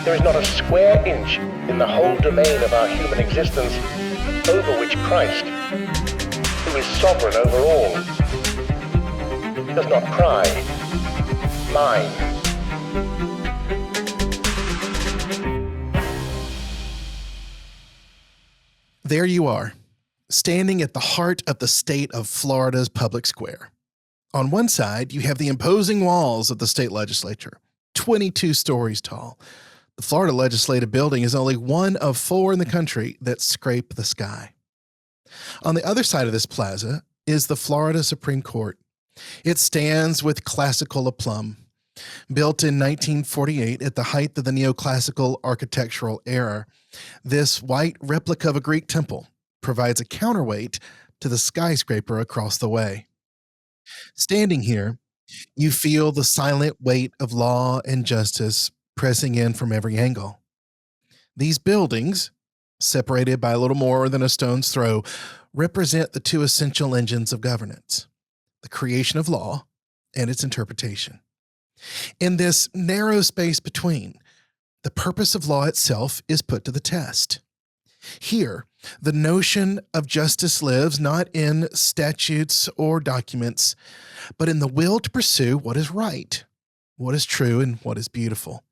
There is not a square inch in the whole domain of our human existence over which Christ, who is sovereign over all, does not cry, mine. There you are, standing at the heart of the state of Florida's public square. On one side, you have the imposing walls of the state legislature, 22 stories tall. The Florida Legislative Building is only one of 4 in the country that scrape the sky. On the other side of this plaza is the Florida Supreme Court. It stands with classical aplomb. Built in 1948 at the height of the neoclassical architectural era, this white replica of a Greek temple provides a counterweight to the skyscraper across the way. Standing here, you feel the silent weight of law and justice pressing in from every angle. These buildings, separated by a little more than a stone's throw, represent the 2 essential engines of governance: the creation of law and its interpretation. In this narrow space between, the purpose of law itself is put to the test. Here, the notion of justice lives not in statutes or documents, but in the will to pursue what is right, what is true, and what is beautiful.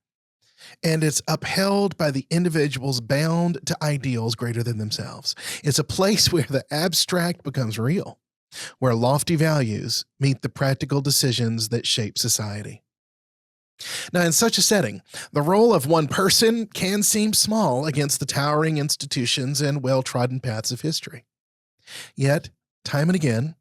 And it's upheld by the individuals bound to ideals greater than themselves. It's a place where the abstract becomes real, where lofty values meet the practical decisions that shape society. Now, in such a setting, the role of one person can seem small against the towering institutions and well-trodden paths of history. Yet, time and again,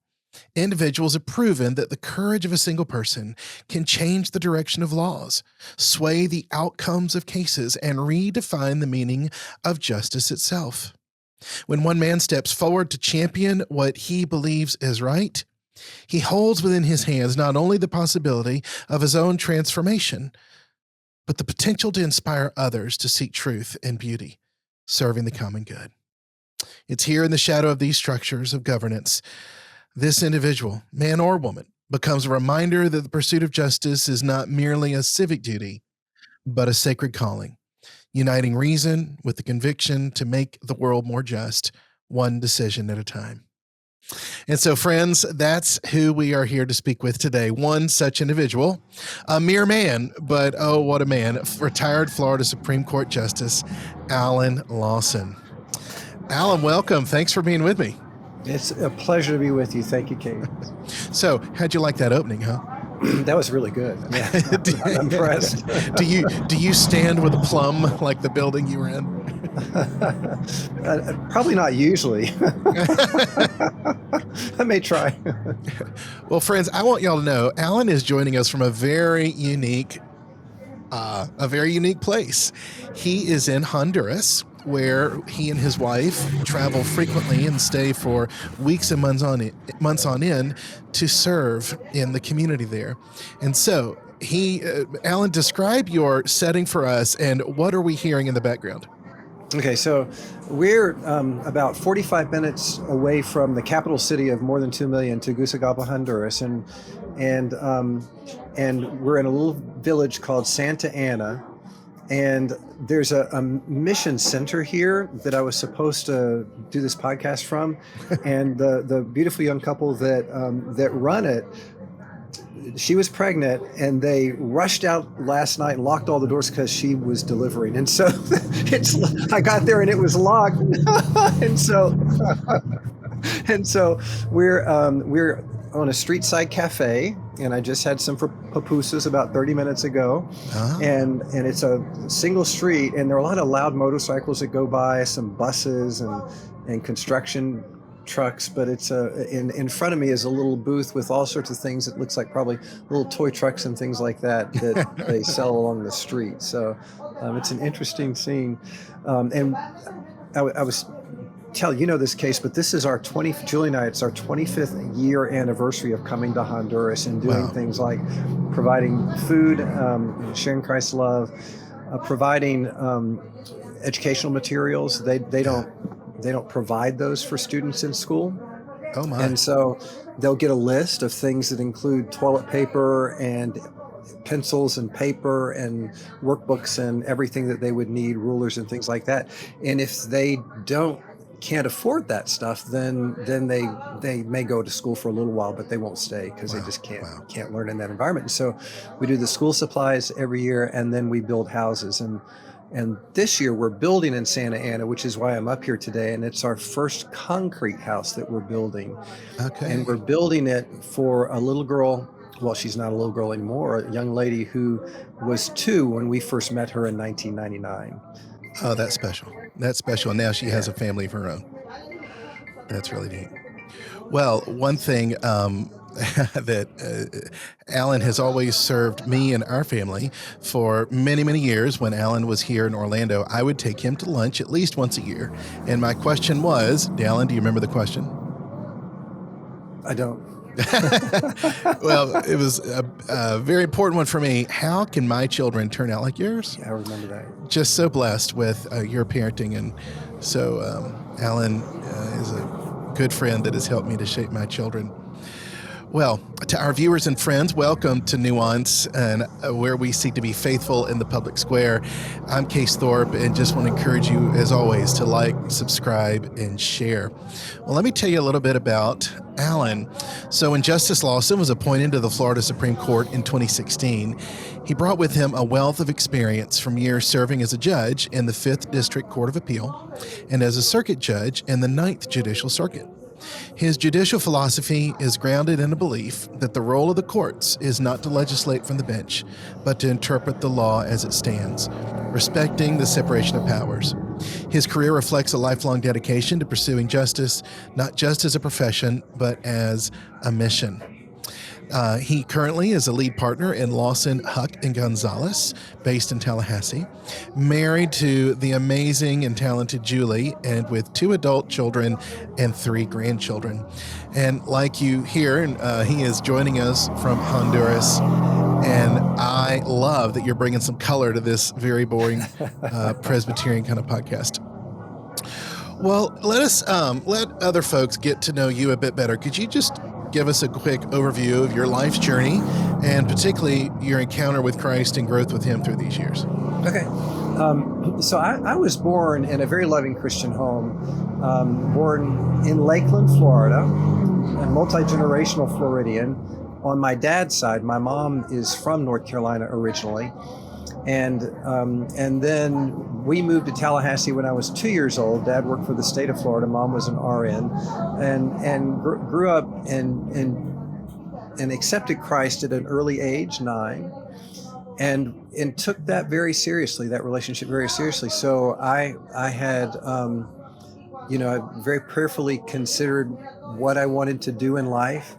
individuals have proven that the courage of a single person can change the direction of laws, sway the outcomes of cases, and redefine the meaning of justice itself. When one man steps forward to champion what he believes is right, he holds within his hands not only the possibility of his own transformation, but the potential to inspire others to seek truth and beauty, serving the common good. It's here in the shadow of these structures of governance, this individual, man or woman, becomes a reminder that the pursuit of justice is not merely a civic duty, but a sacred calling, uniting reason with the conviction to make the world more just, one decision at a time. And so, friends, that's who we are here to speak with today. One such individual, a mere man, but oh, what a man, retired Florida Supreme Court Justice Alan Lawson. Alan, welcome. Thanks for being with me. It's a pleasure to be with you. Thank you, Kate. So, how'd you like that opening, huh? That was really good. Yeah, I'm impressed. Do you stand with a plum like the building you were in? Probably not usually. I may try. Well, friends, I want y'all to know Alan is joining us from a very unique place. He is in Honduras, where he and his wife travel frequently and stay for weeks and months on end to serve in the community there. And so Alan, describe your setting for us, and what are we hearing in the background? Okay, so we're about 45 minutes away from the capital city of more than 2 million, Tegucigalpa, Honduras, and we're in a little village called Santa Ana. And there's a mission center here that I was supposed to do this podcast from, and the beautiful young couple that run it, she was pregnant, and they rushed out last night and locked all the doors because she was delivering. And so I got there and it was locked, and so we're on a street side cafe, and I just had some pupusas about 30 minutes ago. Oh. And it's a single street, and there are a lot of loud motorcycles that go by, some buses and construction trucks, but it's in front of me is a little booth with all sorts of things. It looks like probably little toy trucks and things like that they sell along the street. So it's an interesting scene. And I was you know this case, but this is Julie and I, it's our 25th year anniversary of coming to Honduras and doing things like providing food, sharing Christ's love, providing educational materials. They don't provide those for students in school. Oh my. And so they'll get a list of things that include toilet paper and pencils and paper and workbooks and everything that they would need, rulers and things like that. And if they can't afford that stuff, then they may go to school for a little while, but they won't stay because they just can't learn in that environment. And so we do the school supplies every year, and then we build houses. And this year we're building in Santa Ana, which is why I'm up here today. And it's our first concrete house that we're building. Okay. And we're building it for a little girl. Well, she's not a little girl anymore, a young lady who was 2 when we first met her in 1999. Oh, that's special. That's special. And now she has a family of her own. That's really neat. Well, one thing that Alan has always served me and our family for many, many years. When Alan was here in Orlando, I would take him to lunch at least once a year. And my question was, Alan, do you remember the question? I don't. Well, it was a very important one for me. How can my children turn out like yours? Yeah, I remember that. Just so blessed with your parenting. And so Alan is a good friend that has helped me to shape my children. Well, to our viewers and friends, welcome to Nuance, and where we seek to be faithful in the public square. I'm Case Thorpe, and just want to encourage you, as always, to like, subscribe, and share. Well, let me tell you a little bit about Alan. So when Justice Lawson was appointed to the Florida Supreme Court in 2016, he brought with him a wealth of experience from years serving as a judge in the 5th District Court of Appeal and as a circuit judge in the 9th Judicial Circuit. His judicial philosophy is grounded in a belief that the role of the courts is not to legislate from the bench, but to interpret the law as it stands, respecting the separation of powers. His career reflects a lifelong dedication to pursuing justice, not just as a profession, but as a mission. He currently is a lead partner in Lawson, Huck & Gonzalez, based in Tallahassee, married to the amazing and talented Julie, and with 2 adult children and 3 grandchildren. And like you hear, he is joining us from Honduras. And I love that you're bringing some color to this very boring Presbyterian kind of podcast. Well, let other folks get to know you a bit better. Could you just give us a quick overview of your life's journey, and particularly your encounter with Christ and growth with Him through these years? Okay. So I was born in a very loving Christian home, born in Lakeland, Florida, a multi-generational Floridian. On my dad's side, my mom is from North Carolina originally. And then we moved to Tallahassee when I was 2 years old. Dad worked for the state of Florida. Mom was an RN, and grew up and accepted Christ at an early age, 9, and took that very seriously, that relationship very seriously. So I had, I very prayerfully considered what I wanted to do in life,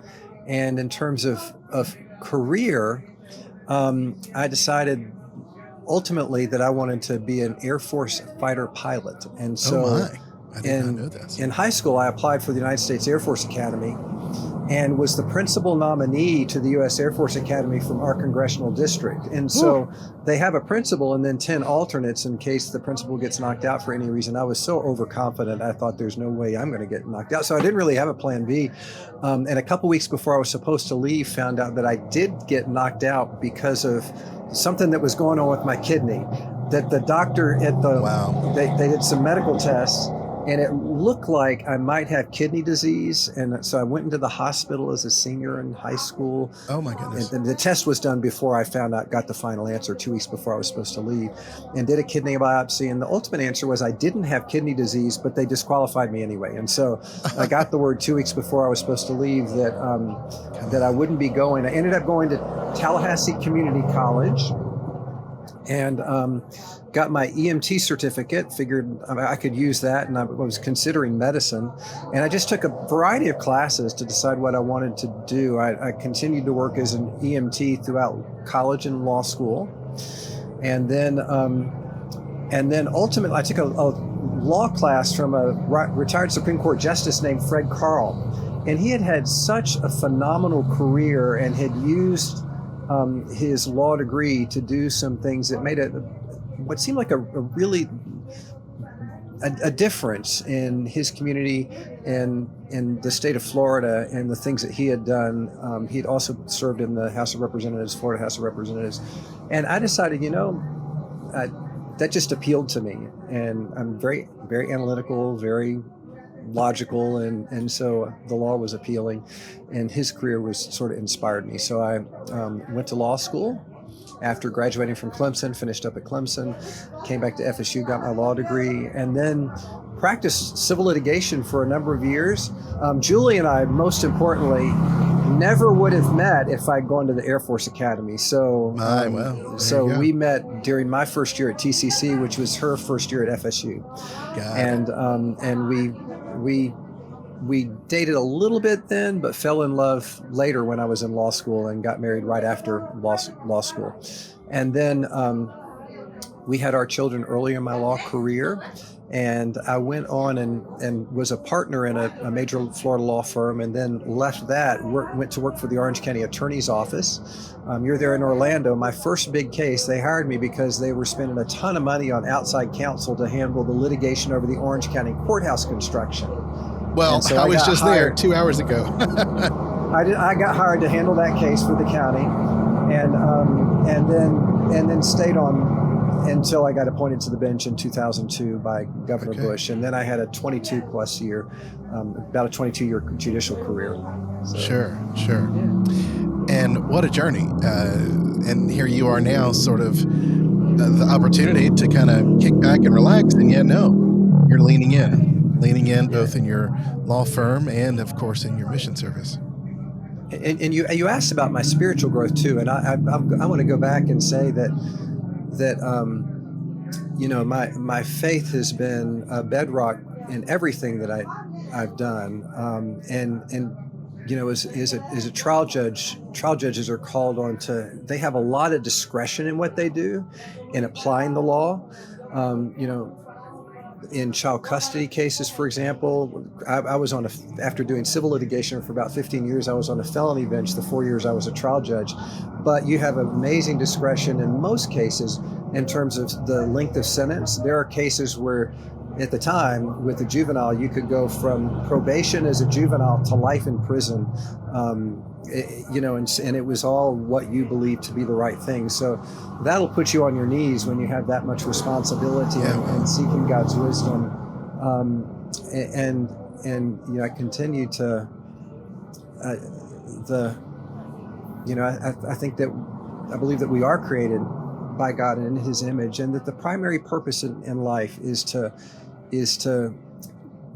and in terms of career, I decided ultimately that I wanted to be an Air Force fighter pilot. And so I did not know this. In high school, I applied for the United States Air Force Academy and was the principal nominee to the U.S. Air Force Academy from our congressional district. And so they have a principal and then 10 alternates in case the principal gets knocked out for any reason. I was so overconfident, I thought there's no way I'm going to get knocked out. So I didn't really have a plan B. And a couple weeks before I was supposed to leave, found out that I did get knocked out because of something that was going on with my kidney. That the doctor at the, they did some medical tests, and it looked like I might have kidney disease. And so I went into the hospital as a senior in high school. Oh my goodness. And the test was done before I got the final answer 2 weeks before I was supposed to leave, and did a kidney biopsy. And the ultimate answer was I didn't have kidney disease, but they disqualified me anyway. And so I got the word 2 weeks before I was supposed to leave that I wouldn't be going. I ended up going to Tallahassee Community College, and got my EMT certificate, figured I could use that, and I was considering medicine. And I just took a variety of classes to decide what I wanted to do. I continued to work as an EMT throughout college and law school. And then ultimately I took a law class from a retired Supreme Court justice named Fred Carl. And he had such a phenomenal career and had used his law degree to do some things that made it what seemed like a really a difference in his community and in the state of Florida and the things that he had done. He'd also served in the House of Representatives, Florida House of Representatives. And I decided, that just appealed to me. And I'm very, very analytical, very logical, and so the law was appealing, and his career was sort of inspired me. So I went to law school. After graduating from Clemson, finished up at Clemson, came back to FSU, got my law degree, and then practiced civil litigation for a number of years. Julie and I, most importantly, never would have met if I'd gone to the Air Force Academy. So, we met during my first year at TCC, which was her first year at FSU, and we dated a little bit then, but fell in love later when I was in law school, and got married right after law school. And then we had our children early in my law career, and I went on and was a partner in a major Florida law firm, and then left that, went to work for the Orange County Attorney's Office. You're there in Orlando. My first big case, they hired me because they were spending a ton of money on outside counsel to handle the litigation over the Orange County courthouse construction. Well, so I was just there 2 hours ago. I got hired to handle that case for the county, and then stayed on until I got appointed to the bench in 2002 by Governor Bush, and then I had a 22-year judicial career. So. Sure. And what a journey! And here you are now, sort of the opportunity to kind of kick back and relax, and you're leaning in both in your law firm and, of course, in your mission service. And you asked about my spiritual growth too, and I want to go back and say that my faith has been a bedrock in everything that I've done, as a trial judge, trial judges are called on they have a lot of discretion in what they do in applying the law. In child custody cases, for example, I was after doing civil litigation for about 15 years, I was on a felony bench the 4 years I was a trial judge. But you have amazing discretion in most cases in terms of the length of sentence. There are cases where, at the time, with a juvenile, you could go from probation as a juvenile to life in prison, and it was all what you believe to be the right thing. So that'll put you on your knees when you have that much responsibility and seeking God's wisdom. I continue to, I believe that we are created by God and in His image, and that the primary purpose in life is to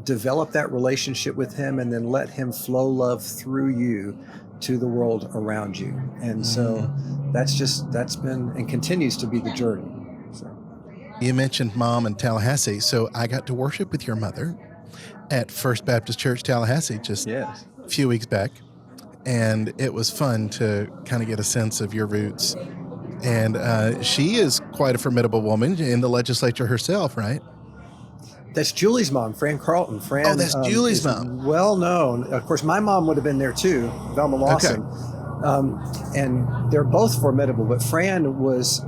develop that relationship with Him, and then let Him flow love through you to the world around you. And so that's been and continues to be the journey. So. You mentioned Mom in Tallahassee, so I got to worship with your mother at First Baptist Church Tallahassee just a few weeks back, and it was fun to kind of get a sense of your roots. And she is quite a formidable woman in the legislature herself, right? That's Julie's mom, Fran Carlton. Fran, that's Julie's mom. Well known. Of course, my mom would have been there too, Velma Lawson. Okay. And they're both formidable. But Fran was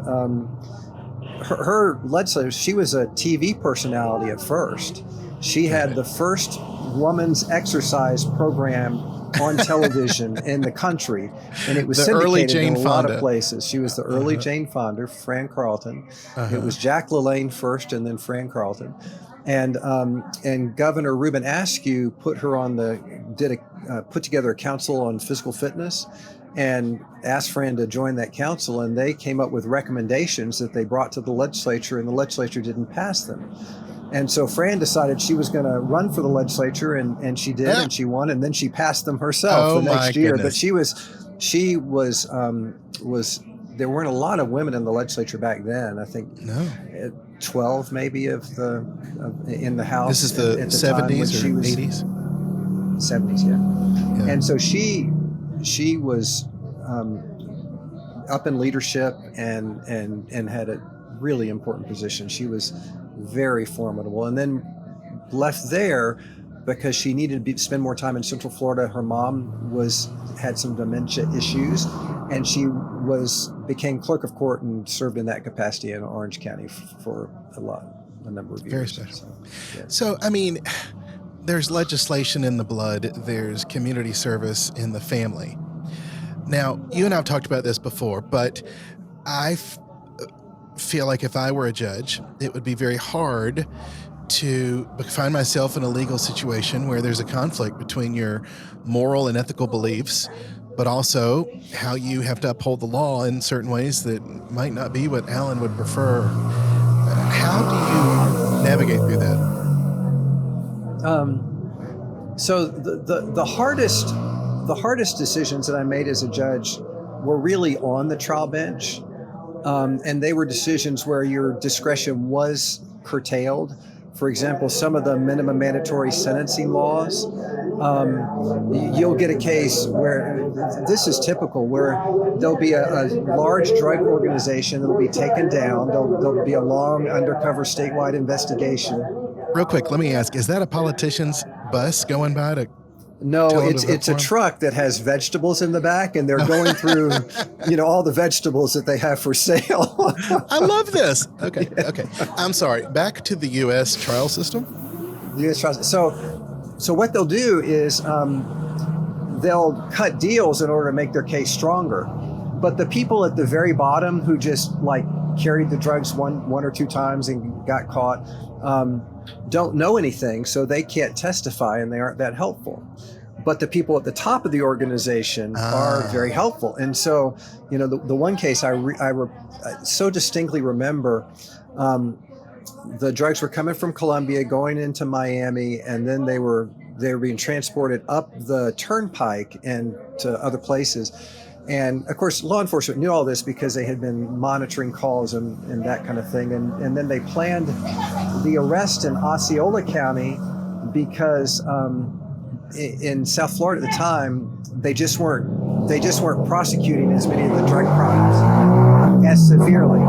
her legislator. She was a TV personality at first. She had the first woman's exercise program on television in the country, and it was syndicated in a lot of places. She was the early Jane Fonda, Fran Carlton. It was Jack LaLanne first, and then Fran Carlton. And Governor Reuben Askew put together a council on physical fitness, and asked Fran to join that council, and they came up with recommendations that they brought to the legislature, and the legislature didn't pass them. And so Fran decided she was going to run for the legislature, and she did, and she won, and then she passed them herself the next year. Goodness. But she was there weren't a lot of women in the legislature back then. I think 12 maybe in the House. This is the 70s or 80s? 70s, yeah. And so she was up in leadership and had a really important position. She was very formidable, and then left there because she needed to spend more time in Central Florida. Her mom had some dementia issues, and she became clerk of court and served in that capacity in Orange County for a a number of years. Very special. So, yeah. So, I mean, there's legislation in the blood, there's community service in the family. Now, you and I have talked about this before, but I feel like if I were a judge, it would be very hard to find myself in a legal situation where there's a conflict between your moral and ethical beliefs, but also how you have to uphold the law in certain ways that might not be what Alan would prefer. How do you navigate through that? So the hardest decisions that I made as a judge were really on the trial bench, and they were decisions where your discretion was curtailed. For example, some of the minimum mandatory sentencing laws, you'll get a case where this is typical, where there'll be a large drug organization that'll be taken down. There'll be a long undercover statewide investigation. Real quick, let me ask, is that a politician's bus going by to... No, it's a truck that has vegetables in the back, and they're going through, all the vegetables that they have for sale. I love this. Okay. I'm sorry. Back to the U.S. trial system. The U.S. trial. So what they'll do is they'll cut deals in order to make their case stronger. But the people at the very bottom who just carried the drugs one or two times and got caught don't know anything, so they can't testify and they aren't that helpful. But the people at the top of the organization are very helpful. And so, the one case I so distinctly remember, the drugs were coming from Colombia, going into Miami, and then they were being transported up the turnpike and to other places. And of course, law enforcement knew all this because they had been monitoring calls and that kind of thing. And then they planned the arrest in Osceola County because in South Florida at the time, they just weren't prosecuting as many of the drug crimes as severely.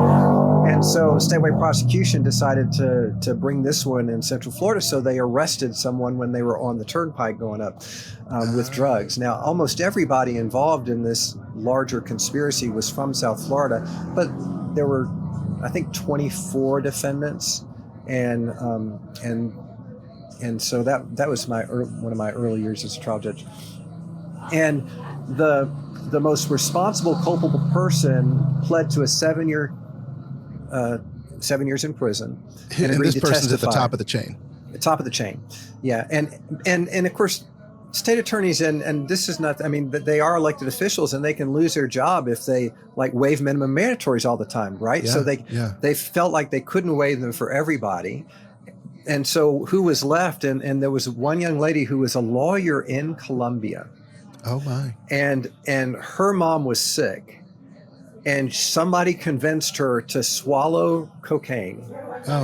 And so statewide prosecution decided to bring this one in Central Florida. So they arrested someone when they were on the turnpike going up with drugs. Now, almost everybody involved in this larger conspiracy was from South Florida, but there were, I think, 24 defendants, and so that was one of my early years as a trial judge. And the most responsible culpable person pled to a 7 years in prison. And this person's at the top of the chain. Top of the chain, yeah. And of course, state attorneys, and this is not, they are elected officials, and they can lose their job if they waive minimum mandatories all the time, right? Yeah, so they felt like they couldn't waive them for everybody. And so who was left? And there was one young lady who was a lawyer in Colombia. Oh my. And her mom was sick, and somebody convinced her to swallow cocaine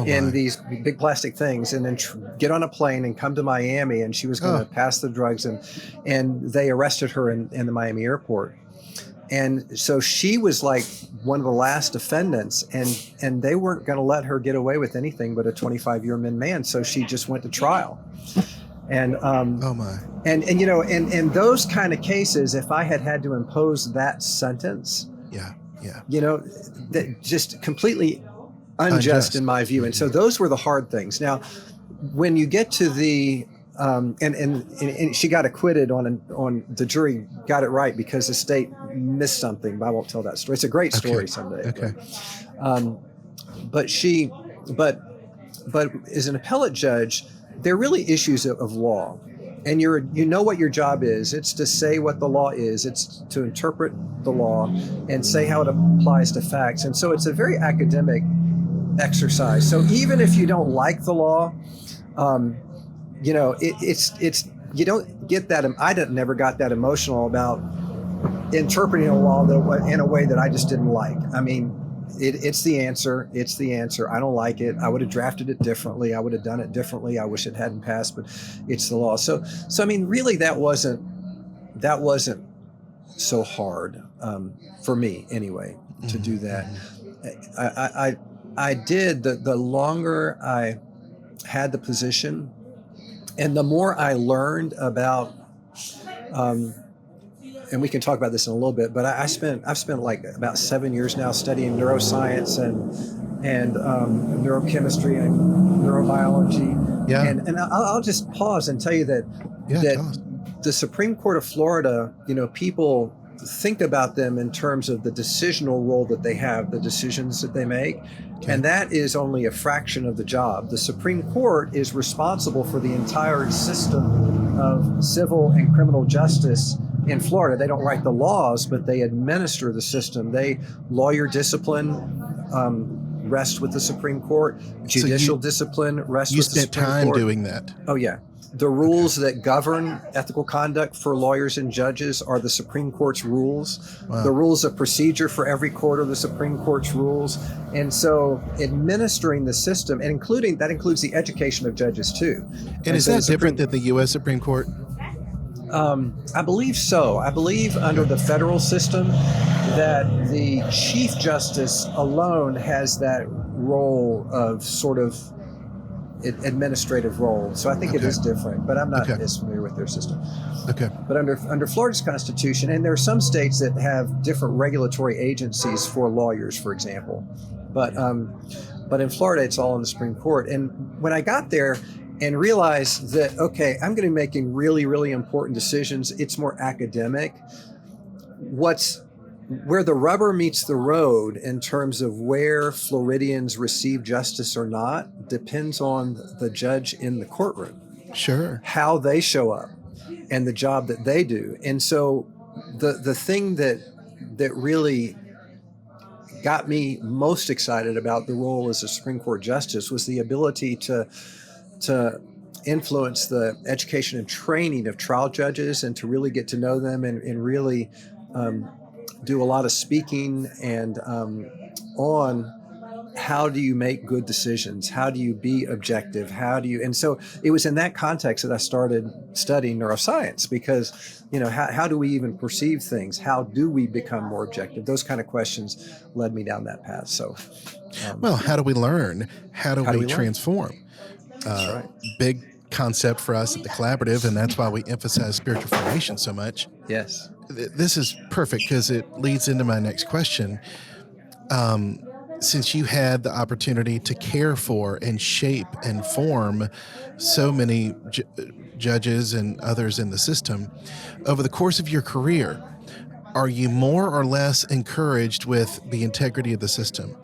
in these big plastic things, and then get on a plane and come to Miami, and she was going to pass the drugs, and they arrested her in the Miami airport. And so she was one of the last defendants, and they weren't going to let her get away with anything but a 25-year min man. So she just went to trial. And and in those kind of cases, if I had to impose that sentence, that just completely unjust in my view. And so those were the hard things. Now, when you get to the and she got acquitted on the jury got it right because the state missed something, but I won't tell that story. It's a great story someday. Okay. But as an appellate judge, they're really issues of law, and you know what your job is. It's to say what the law is. It's to interpret the law and say how it applies to facts. And so it's a very academic exercise. So even if you don't like the law, it's you don't get that. I never got that emotional about interpreting a law in a way that I just didn't like. It's the answer. It's the answer. I don't like it. I would have drafted it differently. I would have done it differently. I wish it hadn't passed, but it's the law. So really, that wasn't so hard for me anyway to do that. I did the longer I had the position, and the more I learned about. And we can talk about this in a little bit, but I've spent about 7 years now studying neuroscience and neurochemistry and neurobiology. Yeah. And I'll just pause and tell you that Tell us. the Supreme Court of Florida, people think about them in terms of the decisional role that they have, the decisions that they make. Okay. And that is only a fraction of the job. The Supreme Court is responsible for the entire system of civil and criminal justice in Florida. They don't write the laws, but they administer the system. Lawyer discipline rests with the Supreme Court. Judicial discipline rests with the Supreme Court. You spent time doing that. Oh, yeah. The rules that govern ethical conduct for lawyers and judges are the Supreme Court's rules. Wow. The rules of procedure for every court are the Supreme Court's rules. And so administering the system, and that includes the education of judges too. And is that different than the U.S. Supreme Court? I believe so. I believe under the federal system that the Chief Justice alone has that role of sort of administrative role. So I think it is different, but I'm not as familiar with their system. Okay. But under Florida's Constitution, and there are some states that have different regulatory agencies for lawyers, for example. But in Florida, it's all in the Supreme Court. And when I got there and realized that, okay, I'm going to be making really, really important decisions, it's more academic. Where the rubber meets the road in terms of where Floridians receive justice or not depends on the judge in the courtroom. Sure. How they show up and the job that they do. And so the thing that really got me most excited about the role as a Supreme Court justice was the ability to influence the education and training of trial judges and to really get to know them and really do a lot of speaking and on how do you make good decisions? How do you be objective? And so it was in that context that I started studying neuroscience because, how do we even perceive things? How do we become more objective? Those kind of questions led me down that path. So, well, how do we learn? How do we transform? That's right. Big concept for us at the collaborative, and that's why we emphasize spiritual formation so much. Yes. This is perfect because it leads into my next question. Since you had the opportunity to care for and shape and form so many judges and others in the system, over the course of your career, are you more or less encouraged with the integrity of the system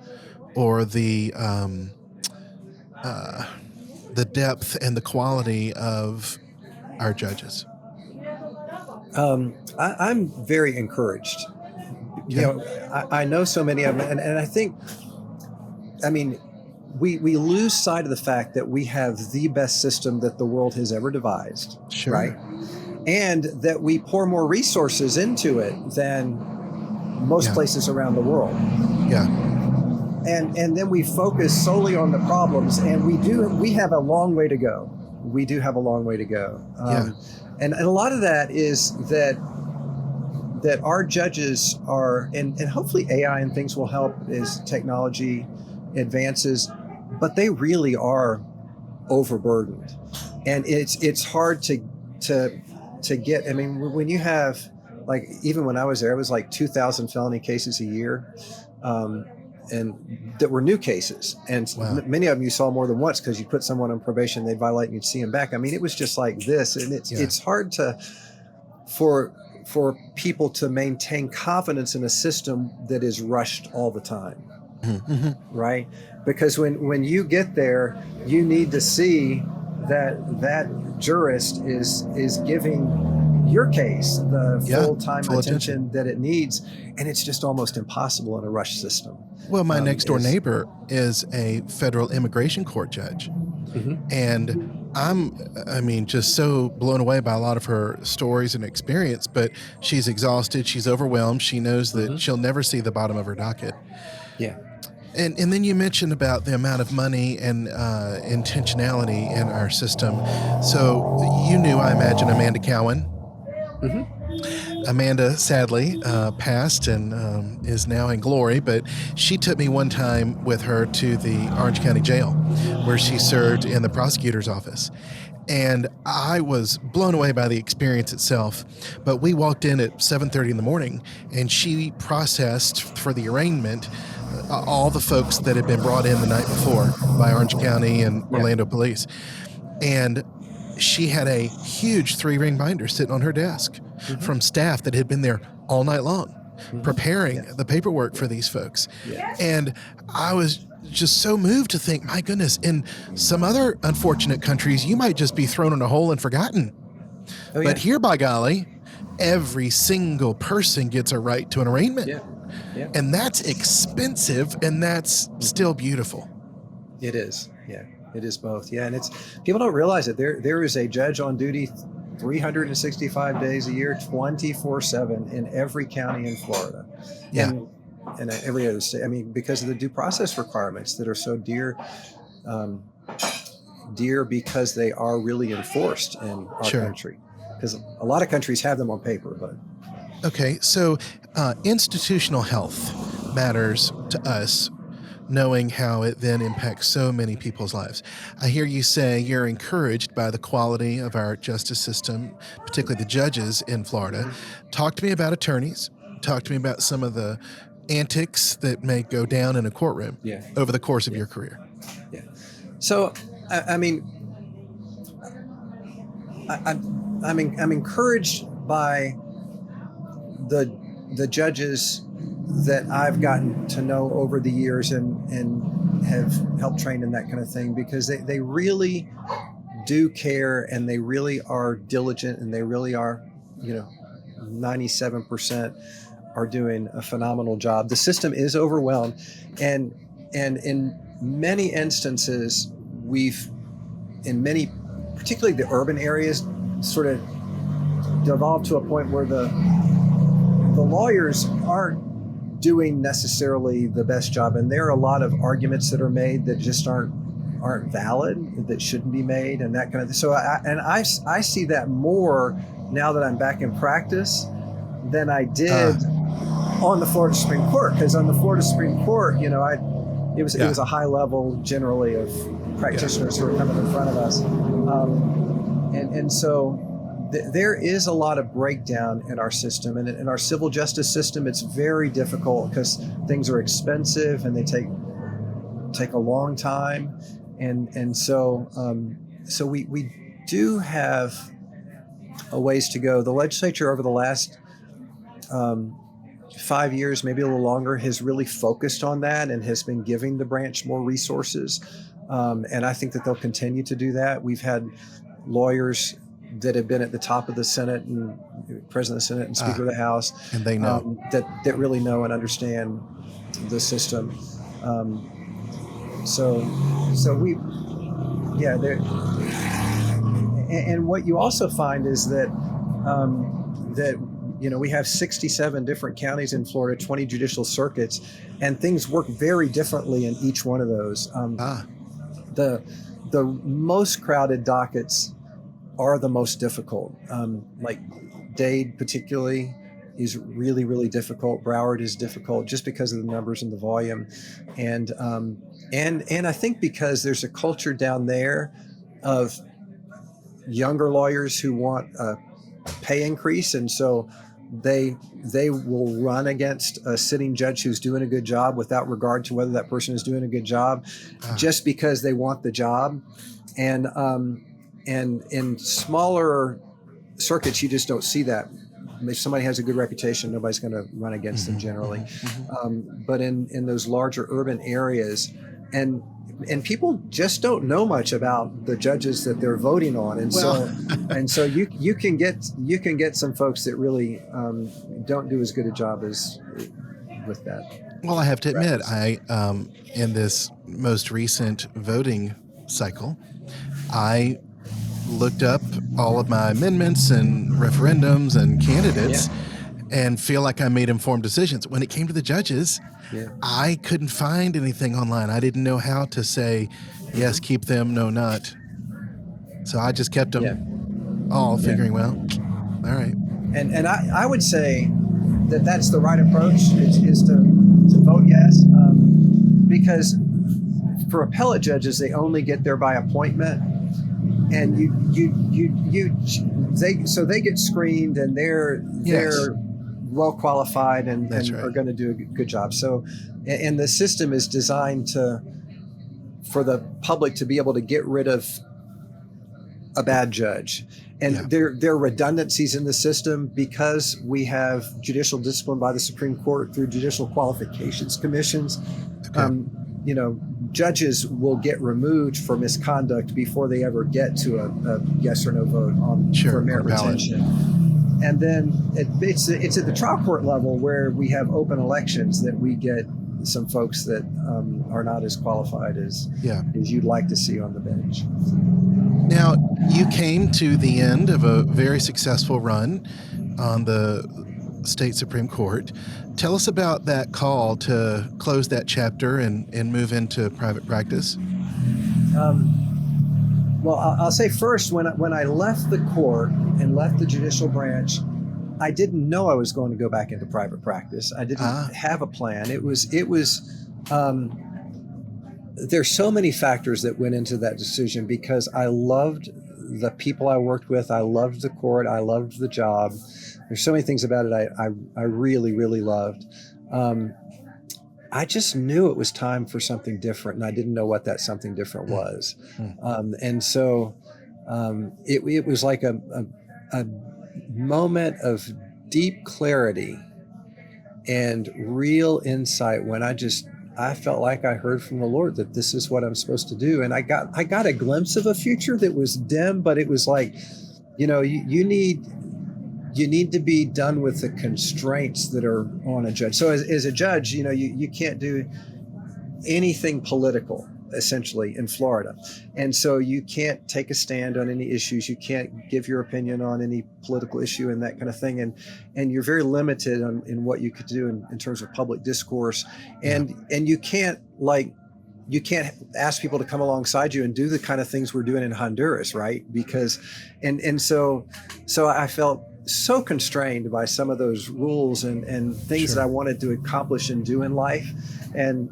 or the depth and the quality of our judges? I'm very encouraged. I know so many of them, and I think, we lose sight of the fact that we have the best system that the world has ever devised, sure. Right? And that we pour more resources into it than most places around the world. Yeah. And then we focus solely on the problems, and we have a long way to go. We do have a long way to go. And a lot of that is that our judges are, and hopefully AI and things will help as technology advances, but they really are overburdened. And it's hard to get, when you have, like, even when I was there, it was like 2,000 felony cases a year. And that were new cases. And wow. Many of them you saw more than once because you put someone on probation, they'd violate and you'd see them back. It was just like this. And it's hard for people to maintain confidence in a system that is rushed all the time. Mm-hmm. Right? Because when you get there, you need to see that jurist is giving your case the full-time attention that it needs, and it's just almost impossible in a rush system. Well, my next door neighbor is a federal immigration court judge, and I'm just so blown away by a lot of her stories and experience, but she's exhausted, she's overwhelmed, she knows that she'll never see the bottom of her docket. Yeah. And then you mentioned about the amount of money and intentionality in our system. So you knew, I imagine, Amanda Cowan. Amanda sadly passed and is now in glory, but she took me one time with her to the Orange County Jail where she served in the prosecutor's office. And I was blown away by the experience itself. But we walked in at 7:30 in the morning, and she processed for the arraignment all the folks that had been brought in the night before by Orange County and Orlando Police. And she had a huge 3-ring binder sitting on her desk from staff that had been there all night long preparing the paperwork for these folks. And I was just so moved to think, my goodness, in some other unfortunate countries, you might just be thrown in a hole and forgotten. But here, by golly, every single person gets a right to an arraignment. And that's expensive, and that's still beautiful. It is. Yeah, it is both. Yeah, and it's people don't realize it. There is a judge on duty 365 days a year, 24/7 in every county in Florida. And every other state. I mean, because of the due process requirements that are so dear because they are really enforced in our country. Because a lot of countries have them on paper, but. Okay, so institutional health matters to us, knowing how it then impacts so many people's lives. I hear you say you're encouraged by the quality of our justice system, particularly the judges in Florida. Talk to me about attorneys. Talk to me about some of the antics that may go down in a courtroom over the course of your career. Yeah. So, I mean, I'm encouraged by the judges that I've gotten to know over the years and have helped train in that kind of thing, because they really do care, and they really are diligent, and they really are, 97% are doing a phenomenal job. The system is overwhelmed, and in many instances, particularly the urban areas, sort of devolved to a point where the lawyers aren't doing necessarily the best job, and there are a lot of arguments that are made that just aren't valid, that shouldn't be made, and that kind of thing. So I see that more now that I'm back in practice than I did on the Florida Supreme Court, because on the Florida Supreme Court, it was a high level generally of practitioners who are coming in front of us, and so there is a lot of breakdown in our system, and in our civil justice system, it's very difficult because things are expensive and they take a long time, and so we do have a ways to go. The legislature over the last 5 years, maybe a little longer, has really focused on that and has been giving the branch more resources. And I think that they'll continue to do that. We've had lawyers that have been at the top of the Senate and President of the Senate and Speaker of the House, and they know that really know and understand the system. And what you also find is that we have 67 different counties in Florida, 20 judicial circuits, and things work very differently in each one of those. The most crowded dockets are the most difficult. Like Dade particularly is really, really difficult. Broward is difficult just because of the numbers and the volume. And I think because there's a culture down there of younger lawyers who want a pay increase, and so they will run against a sitting judge who's doing a good job without regard to whether that person is doing a good job, just because they want the job. And in smaller circuits, you just don't see that. If somebody has a good reputation, nobody's going to run against them generally. But in those larger urban areas, and people just don't know much about the judges that they're voting on, and so you can get some folks that really don't do as good a job as with that. Well, I have to admit, I in this most recent voting cycle, I looked up all of my amendments and referendums and candidates and feel like I made informed decisions. When it came to the judges, I couldn't find anything online. I didn't know how to say, yes, keep them, no, not. So I just kept them all figuring, well, all right. And I would say that that's the right approach, is to vote yes, because for appellate judges, they only get there by appointment. And they get screened, and they're well qualified and That's are right. going to do a good job. So, and the system is designed for the public to be able to get rid of a bad judge. And Yeah. there are redundancies in the system because we have judicial discipline by the Supreme Court through judicial qualifications commissions. Okay. Judges will get removed for misconduct before they ever get to a yes or no vote for merit on a ballot. retention. And then it's at the trial court level where we have open elections that we get some folks that are not as qualified as you'd like to see on the bench. Now, you came to the end of a very successful run on the state Supreme Court. Tell us about that call to close that chapter and move into private practice. Well, I'll say first, when I left the court and left the judicial branch, I didn't know I was going to go back into private practice. I didn't have a plan. It was there's so many factors that went into that decision because I loved the people I worked with. I loved the court. I loved the job. There's so many things about it I really, really loved. I just knew it was time for something different, and I didn't know what that something different was. And so it was like a moment of deep clarity and real insight when I felt like I heard from the Lord that this is what I'm supposed to do. And I got a glimpse of a future that was dim, but it was like, you need to be done with the constraints that are on a judge. So as a judge, you can't do anything political, essentially, in Florida. And so you can't take a stand on any issues. You can't give your opinion on any political issue and that kind of thing. And you're very limited in what you could do in terms of public discourse. And you can't ask people to come alongside you and do the kind of things we're doing in Honduras, right? Because, so I felt so constrained by some of those rules and things that I wanted to accomplish and do in life. And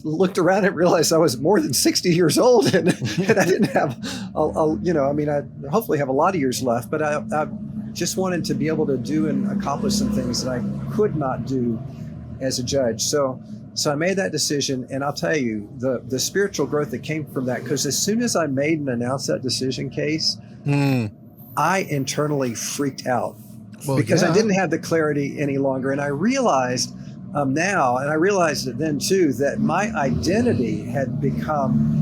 looked around and realized I was more than 60 years old and I didn't have, I hopefully have a lot of years left, but I just wanted to be able to do and accomplish some things that I could not do as a judge. So I made that decision, and I'll tell you, the spiritual growth that came from that, because as soon as I made and announced that decision case, I internally freaked out because I didn't have the clarity any longer. And I realized now, and I realized it then too, that my identity had become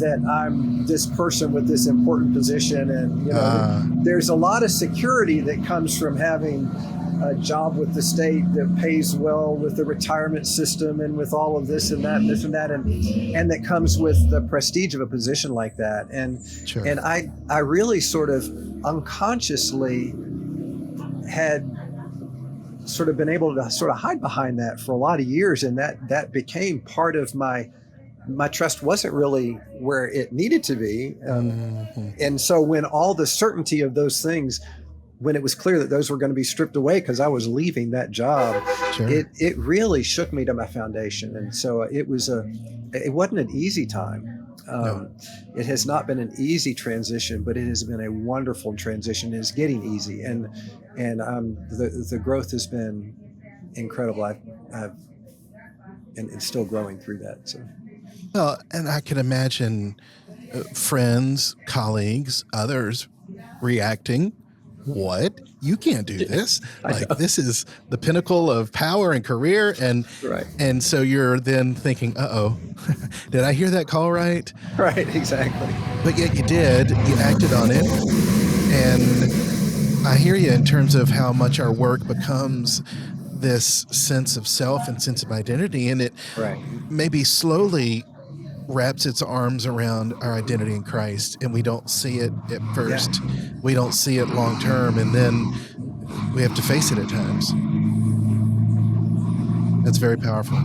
that I'm this person with this important position. And, there's a lot of security that comes from having a job with the state that pays well, with the retirement system and with all of this and that and this and that, and that comes with the prestige of a position like that. And and I really sort of unconsciously had sort of been able to sort of hide behind that for a lot of years, and that became part of my trust wasn't really where it needed to be. And so when all the certainty of those things, when it was clear that those were going to be stripped away because I was leaving that job, it really shook me to my foundation. And so it wasn't an easy time. It has not been an easy transition, but it has been a wonderful transition. It's getting easy, and the growth has been incredible. And it's still growing through that. So, well, and I can imagine friends, colleagues, others reacting. What? You can't do this. Like, this is the pinnacle of power and career. And so you're then thinking, did I hear that call right? Right, exactly. But yet you did. You acted on it. And I hear you in terms of how much our work becomes this sense of self and sense of identity. And it maybe slowly wraps its arms around our identity in Christ, and we don't see it at first. We don't see it long term, and then we have to face it at times. That's very powerful.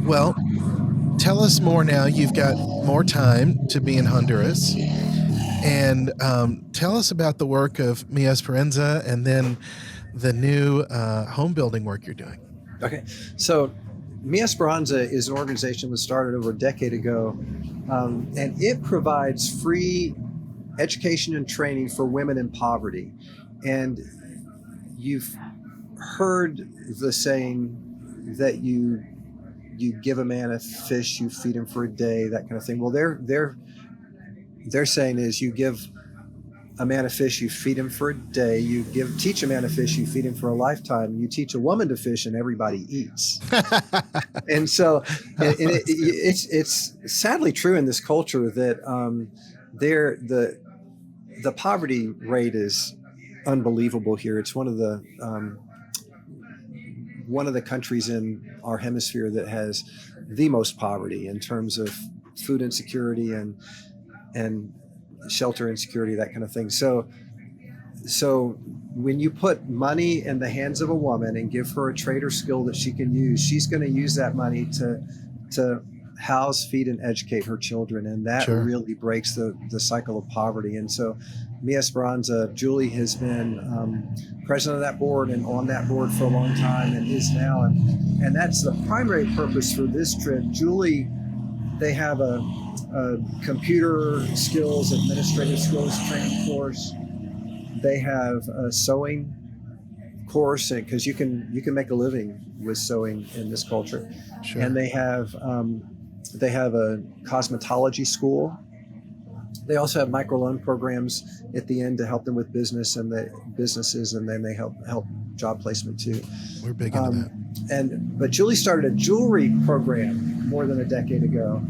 Well, tell us more now. You've got more time to be in Honduras, and tell us about the work of Mi Esperanza and then the new home building work you're doing. Okay, so Mi Esperanza is an organization that was started over a decade ago, and it provides free education and training for women in poverty. and you've heard the saying that you give a man a fish, you feed him for a day, that kind of thing. Well, their saying is, you give a man a fish, you feed him for a day. You teach a man a fish, you feed him for a lifetime. You teach a woman to fish, and everybody eats. And so, it's sadly true in this culture that the poverty rate is unbelievable here. It's one of the countries in our hemisphere that has the most poverty in terms of food insecurity and shelter insecurity, that kind of thing. So when you put money in the hands of a woman and give her a trade or skill that she can use, she's going to use that money to house, feed, and educate her children. And that really breaks the cycle of poverty. And so Mi Esperanza, Julie has been president of that board and on that board for a long time, and is now. And that's the primary purpose for this trip. Julie, they have a computer skills, administrative skills training course. They have a sewing course, because you can make a living with sewing in this culture. Sure. And they have a cosmetology school. They also have microloan programs at the end to help them with businesses, and then they help job placement too. We're big into that. But Julie started a jewelry program more than a decade ago.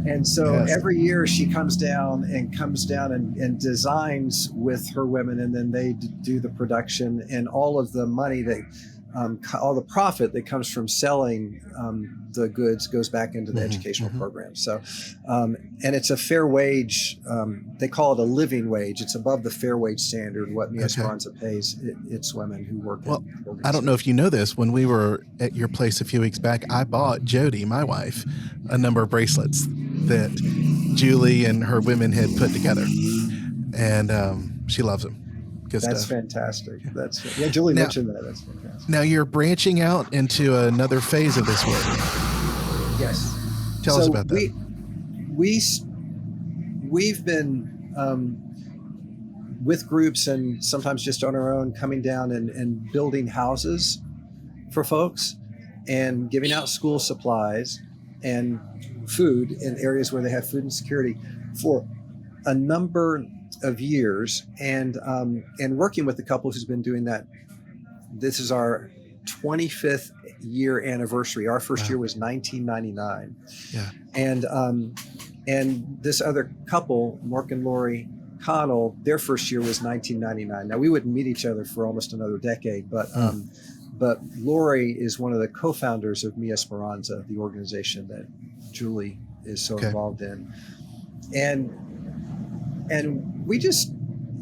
And so every year she comes down and designs with her women, and then they do the production, and all of the money all the profit that comes from selling the goods goes back into the educational program. So, and it's a fair wage. They call it a living wage. It's above the fair wage standard, what Mi Esperanza pays its women who work. Well, I don't know if you know this. When we were at your place a few weeks back, I bought Jody, my wife, a number of bracelets that Julie and her women had put together, and she loves them. Good That's stuff. Fantastic. Julie mentioned that. That's fantastic. Now you're branching out into another phase of this work. Yes. Tell us about that. We've been with groups, and sometimes just on our own, coming down and building houses for folks, and giving out school supplies and food in areas where they have food insecurity for a number of years, and working with a couple who's been doing that. This is our 25th year anniversary. Our first year was 1999. Yeah. And this other couple, Mark and Lori Connell, their first year was 1999. Now, we wouldn't meet each other for almost another decade, but Lori is one of the co-founders of Mi Esperanza, the organization that Julie is so involved in. And we just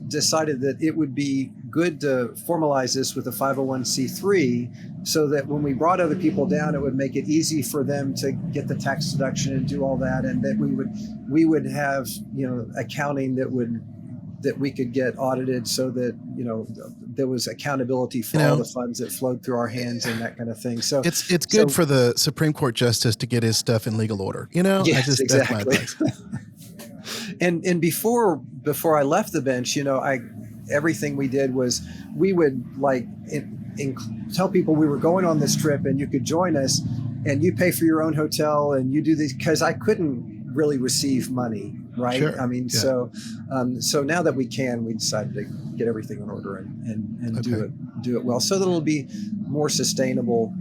decided that it would be good to formalize this with a 501c3, so that when we brought other people down, it would make it easy for them to get the tax deduction and do all that, and that we would have accounting that we could get audited, so that there was accountability for all the funds that flowed through our hands and that kind of thing. So it's good for the Supreme Court justice to get his stuff in legal order. Yes, exactly. And before I left the bench, everything we did was we would tell people we were going on this trip, and you could join us, and you pay for your own hotel, and you do these, because I couldn't really receive money, right? Sure. I mean, so now that we can, we decided to get everything in order and do it well, so that it'll be more sustainable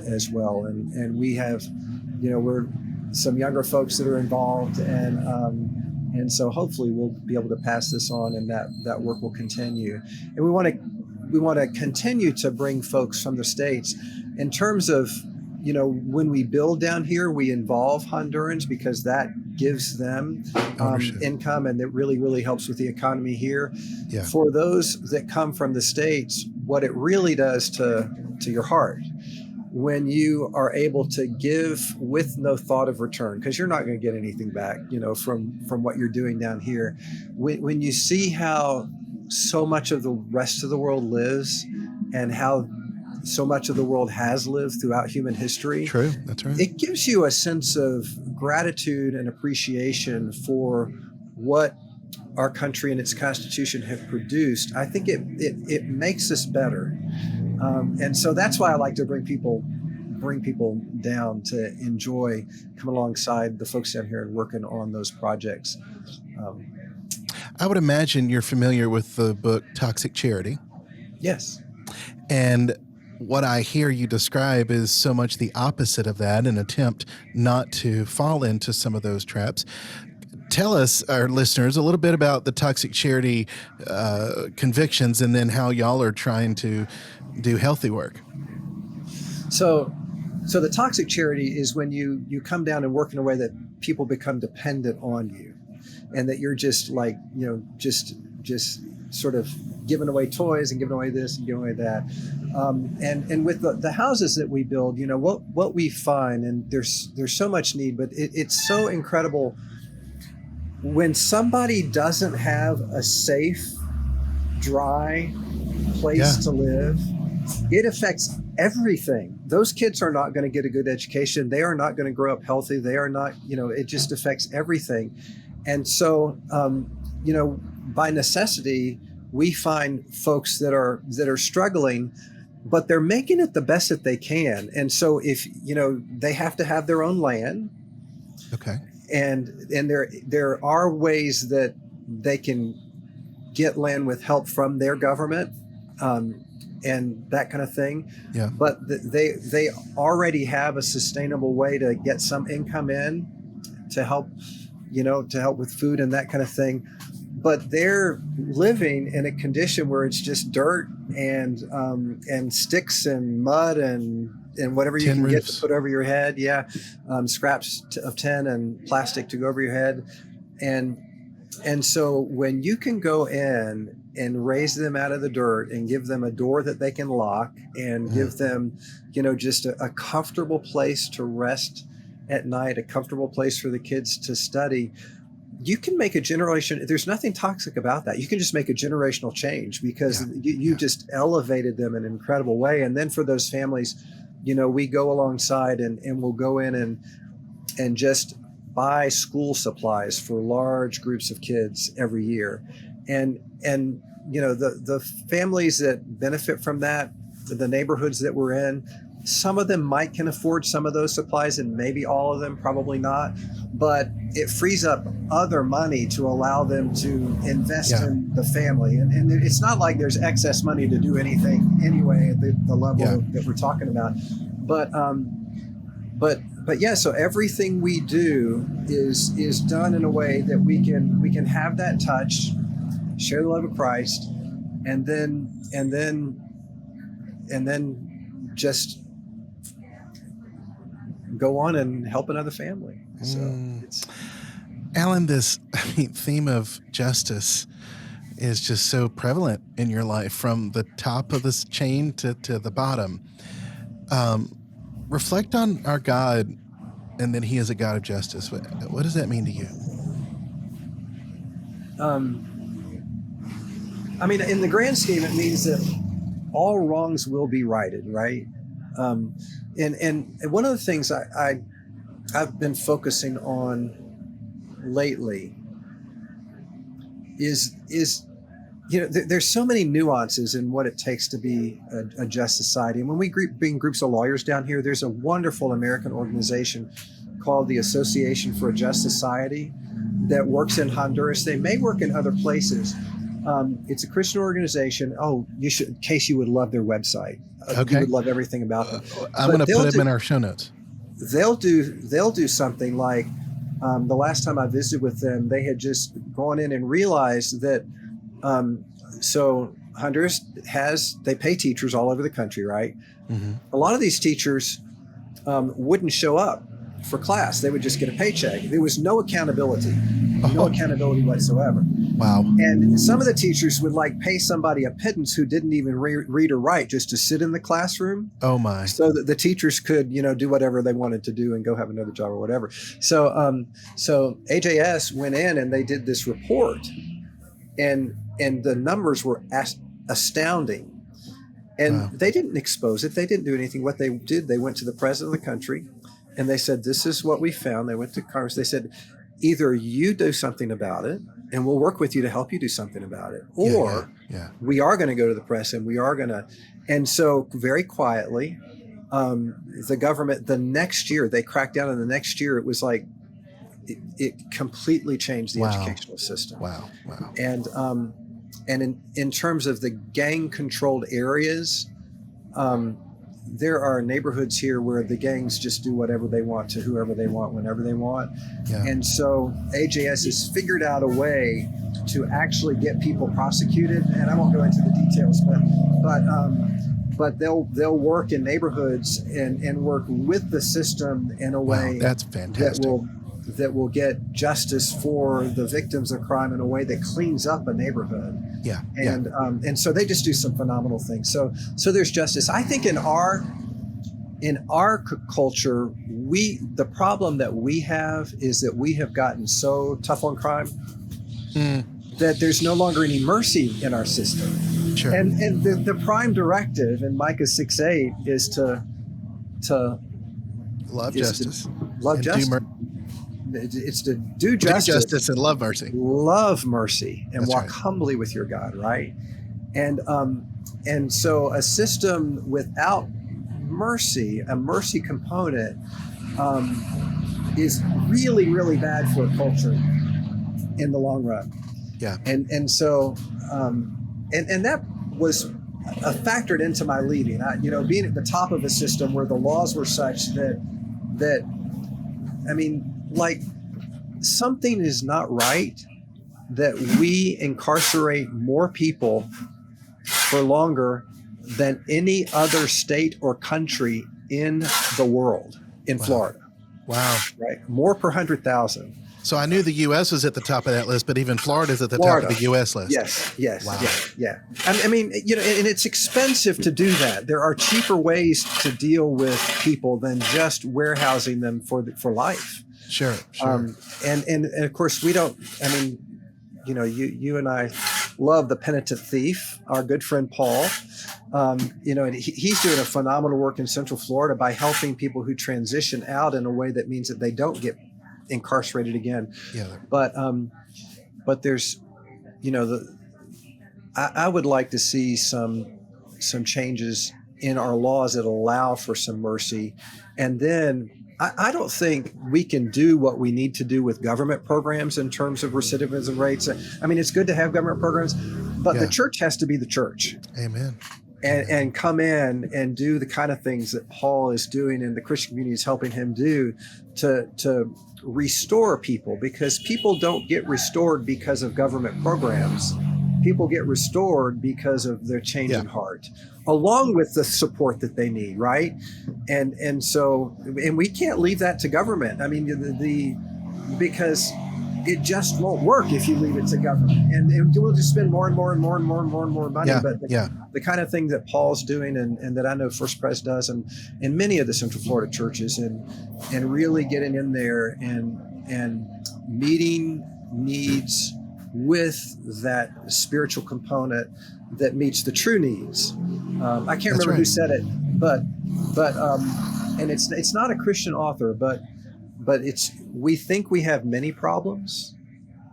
as well. And we have, we're some younger folks that are involved, and so hopefully we'll be able to pass this on, and that work will continue. And we want to continue to bring folks from the States. In terms of, when we build down here, we involve Hondurans, because that gives them income, and it really, really helps with the economy here. Yeah. For those that come from the States, what it really does to your heart, when you are able to give with no thought of return, because you're not going to get anything back, from what you're doing down here. When you see how so much of the rest of the world lives, and how so much of the world has lived throughout human history. True, that's right. It gives you a sense of gratitude and appreciation for what our country and its Constitution have produced, I think it makes us better. And so that's why I like to bring people down to enjoy, come alongside the folks down here and working on those projects. I would imagine you're familiar with the book Toxic Charity. Yes. And what I hear you describe is so much the opposite of that, an attempt not to fall into some of those traps. Tell us, our listeners, a little bit about the Toxic Charity convictions, and then how y'all are trying to do healthy work. So the Toxic Charity is when you come down and work in a way that people become dependent on you, and that you're just like, just sort of giving away toys and giving away this and giving away that. And with the houses that we build, what we find, and there's so much need, but it's so incredible when somebody doesn't have a safe, dry place to live. It affects everything. Those kids are not going to get a good education. They are not going to grow up healthy. They are not, it just affects everything. And so, by necessity, we find folks that are struggling, but they're making it the best that they can. And so if, they have to have their own land. Okay. And there are ways that they can get land with help from their government, and that kind of thing. Yeah. But they already have a sustainable way to get some income in to help with food and that kind of thing. But they're living in a condition where it's just dirt and sticks and mud and whatever you can get to put over your head. Yeah. Scraps of tin and plastic to go over your head. And so when you can go in and raise them out of the dirt and give them a door that they can lock and give them, just a comfortable place to rest at night, a comfortable place for the kids to study, you can make a generation. There's nothing toxic about that. You can just make a generational change because you just elevated them in an incredible way. And then for those families, we go alongside and we'll go in and just buy school supplies for large groups of kids every year. And the families that benefit from that, the neighborhoods that we're in, some of them can afford some of those supplies, and maybe all of them, probably not. But it frees up other money to allow them to invest in the family. And it's not like there's excess money to do anything anyway at the level that we're talking about. But so everything we do is done in a way that we can have that touch, share the love of Christ, and then just go on and help another family. So it's Alan, this theme of justice is just so prevalent in your life, from the top of this chain to the bottom. Reflect on our God, and that He is a God of justice. What does that mean to you? In the grand scheme, it means that all wrongs will be righted, right? And one of the things I've been focusing on lately is there's so many nuances in what it takes to be a just society. And when we bring groups of lawyers down here, there's a wonderful American organization called the Association for a Just Society that works in Honduras. They may work in other places. It's a Christian organization. Oh, Casey would love their website. Okay. You would love everything about them. I'm going to put them in our show notes. They'll do something like, the last time I visited with them, they had just gone in and realized that, so Honduras they pay teachers all over the country, right? Mm-hmm. A lot of these teachers wouldn't show up for class. They would just get a paycheck. There was no accountability whatsoever. Wow. And some of the teachers would pay somebody a pittance who didn't even read or write, just to sit in the classroom. Oh my. So that the teachers could, do whatever they wanted to do and go have another job or whatever. So AJS went in and they did this report, and the numbers were astounding. And they didn't expose it. They didn't do anything. What they did, they went to the president of the country and they said, this is what we found. They went to Congress. They said, either you do something about it and we'll work with you to help you do something about it, or we are going to go to the press and we are going to. And so very quietly, the government, the next year, they cracked down, and the next year it was like, it completely changed the educational system. Wow. And in terms of the gang controlled areas, there are neighborhoods here where the gangs just do whatever they want to whoever they want, whenever they want. And so AJS has figured out a way to actually get people prosecuted. And I won't go into the details, but they'll work in neighborhoods and work with the system in a way that's fantastic. that will get justice for the victims of crime in a way that cleans up a neighborhood. And so they just do some phenomenal things. So there's justice. I think in our culture, the problem that we have is that we have gotten so tough on crime that there's no longer any mercy in our system. Sure. And the prime directive in Micah 6:8 is to love justice. Love justice. It's to do justice and love mercy. Love mercy and That's walk right. humbly with your God, right? And so a system without mercy, a mercy component, is really, really bad for a culture in the long run. Yeah. And so and that was factored into my leading. Being at the top of a system where the laws were such that I mean, like, something is not right that we incarcerate more people for longer than any other state or country in the world in Florida. Wow. Right? More per 100,000. So I knew the U.S. was at the top of that list, but even Florida's at the top of the U.S. list. Yes. Wow. Yeah. I mean, and it's expensive to do that. There are cheaper ways to deal with people than just warehousing them for life. Sure. And of course we don't. I mean, you and I love the penitent thief, our good friend Paul. And he's doing a phenomenal work in Central Florida by helping people who transition out in a way that means that they don't get incarcerated again. Yeah. But there's, I would like to see some changes in our laws that allow for some mercy, and then. I don't think we can do what we need to do with government programs in terms of recidivism rates. I mean, it's good to have government programs, but the church has to be the church. Amen. And come in and do the kind of things that Paul is doing and the Christian community is helping him do to restore people, because people don't get restored because of government programs. People get restored because of their change in heart, along with the support that they need, right? And so we can't leave that to government. I mean, because it just won't work if you leave it to government, and we'll just spend more and more and more and more and more and more money. But the kind of thing that Paul's doing and that I know First Pres does, and in many of the Central Florida churches, and really getting in there and meeting needs with that spiritual component that meets the true needs. I can't remember who said it, but and it's not a Christian author, but we think we have many problems.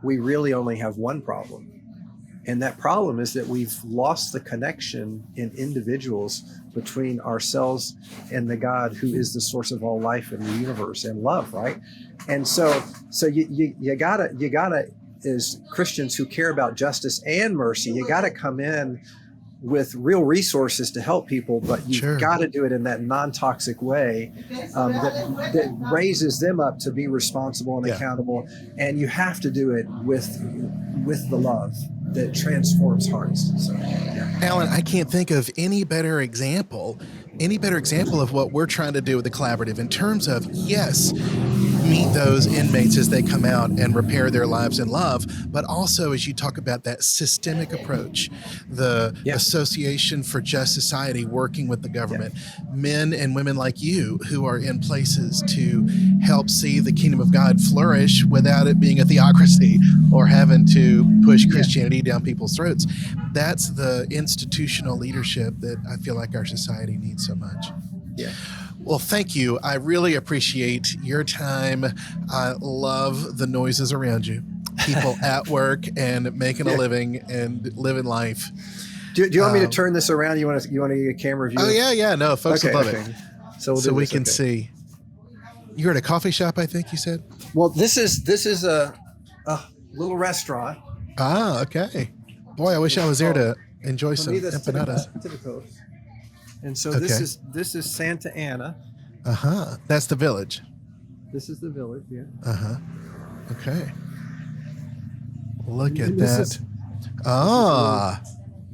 We really only have one problem. And that problem is that we've lost the connection in individuals between ourselves and the God who is the source of all life in the universe and love, right? And so you gotta as Christians who care about justice and mercy, you gotta come in with real resources to help people, but you've got to do it in that non-toxic way that raises them up to be responsible and accountable. And you have to do it with the love that transforms hearts. So, Alan, I can't think of any better example of what we're trying to do with the collaborative in terms of, yes, meet those inmates as they come out and repair their lives in love, but also as you talk about that systemic approach, the Association for Just Society working with the government, men and women like you who are in places to help see the kingdom of God flourish without it being a theocracy or having to push Christianity down people's throats. That's the institutional leadership that I feel like our society needs so much. Yeah. Well, thank you. I really appreciate your time. I love the noises around you. People at work and making a living and living life. Do you want me to turn this around? You want to get a camera view? Oh, yeah. No, folks would love it. So we can see. You're at a coffee shop, I think you said? Well, this is a little restaurant. Ah, okay. Boy, I wish I was there to enjoy some empanadas. To the coast. And so this is Santa Ana. That's the village. This is the village, yeah. Okay. Look at this that.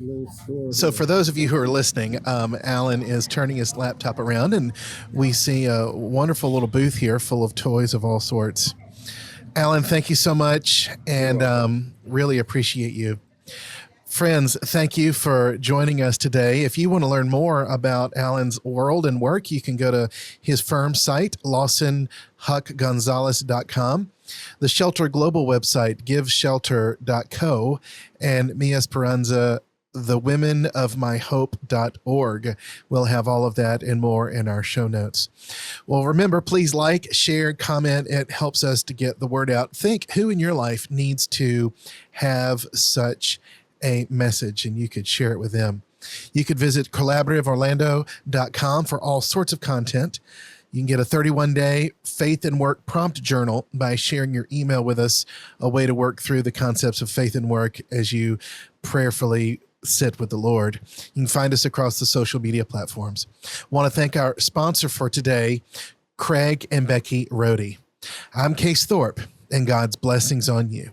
Little store So for those of you who are listening, Alan is turning his laptop around and we see a wonderful little booth here full of toys of all sorts. Alan, thank you so much and really appreciate you. Friends, thank you for joining us today. If you want to learn more about Alan's world and work, you can go to his firm site, LawsonHuckGonzalez.com, the Shelter Global website, GiveShelter.co, and Mi Esperanza, thewomenofmyhope.org. We'll have all of that and more in our show notes. Well, remember, please like, share, comment. It helps us to get the word out. Think who in your life needs to have such a message, and you could share it with them. You could visit collaborativeorlando.com for all sorts of content. You can get a 31-day faith and work prompt journal by sharing your email with us, a way to work through the concepts of faith and work as you prayerfully sit with the Lord. You can find us across the social media platforms. Want to thank our sponsor for today, Craig and Becky Rohde. I'm Case Thorpe, and God's blessings on you.